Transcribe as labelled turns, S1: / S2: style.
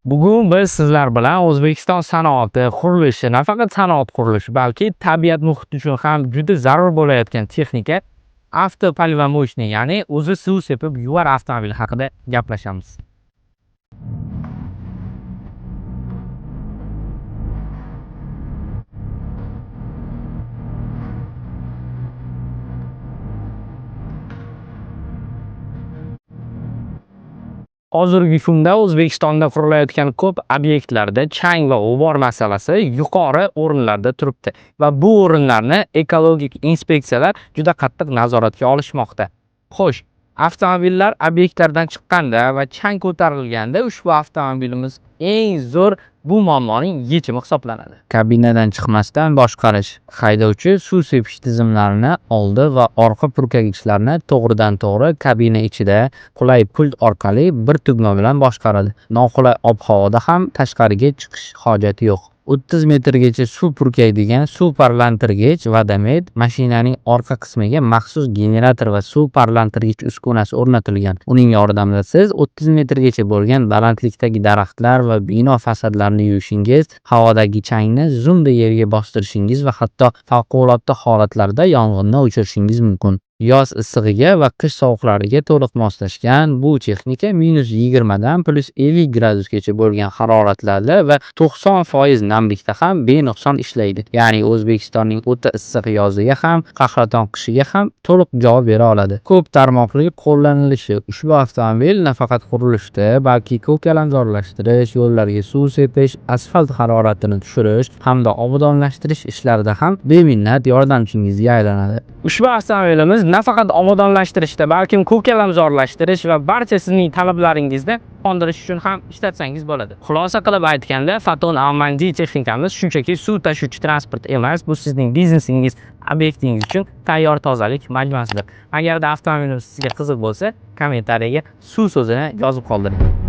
S1: Bugun biz sizlar bilan O'zbekiston sanoati qurilishi, nafaqat sanoat qurilishi, balki tabiat muhiti uchun ham juda zarur bo'layotgan texnika avtopolimomochniy, ya'ni o'zi suv sepib yuvar avtomobil haqida gaplashamiz. Hozirgi kunda O'zbekistonda qurilayotgan ko'p obyektlarda chang va g'ubor masalasi yuqori o'rinlarda turibdi va bu o'rinlarni ekologik inspeksiyalar juda qattiq nazoratga olishmoqda. Xo'sh, avtomobillar obyektlardan chiqqanda va chang ko'tarilganda ushbu avtomobilimiz eng zo'r bu muammoning yechimi hisoblanadi. Kabinadan chiqmasdan boshqarish. Haydovchi suv sepish tizimlarini oldi va orqa purkagichlarni to'g'ridan-to'g'ri kabina ichida qulay pult orqali bir tugma bilan boshqaradi. Noqulay ob-havoda ham tashqariga chiqish hojati yo'q. 30 metrgacha suv purkaydigan suv parlantirgich vadomet mashinaning orqa qismiga maxsus generator va suv parlantirgich uskunasi o'rnatilgan. Uning yordamida siz 30 metrgacha bo'lgan balandlikdagi daraxtlar va bino fasadlarini yuvishingiz, havodagi changni zumda yerga bostirishingiz va hatto favqulodda holatlarda yong'inni o'chirishingiz mumkin. Yoz issig'iga va qish sovuqlariga to'liq moslashgan bu texnika -20 dan +50 gradusgacha bo'lgan haroratlarda va 90% namlikda ham benuqson ishlaydi. Ya'ni O'zbekistonning o'ta issiq yoziga ham, qahraton qishiga ham to'liq javob bera oladi. Ko'p tarmoqli qo'llanilishi ushbu avtomobil nafaqat qurilishda, balki ko'kalamzorlashtirish, yo'llarga suv sepish, asfalt haroratini tushirish hamda obodonlashtirish ishlarida ham beminnat yordamchingizga aylanadi. Ushbu avtomobilimiz nafaqat obodonlashtirishda, balkim ko'kalamzorlashtirish va barcha sizning talablaringizni qondirish uchun ham ishlatsangiz bo'ladi. Xulosa qilib aytganda, Foton Almandi texnikamiz shunchaki suv tashuvchi transport emas, bu sizning biznesingiz, obyektingiz uchun tayyor tozalik majmuasidir. Agarda avtomobilimiz sizga qiziq bo'lsa, kommentariyaga suv so'zini yozib qoldiring.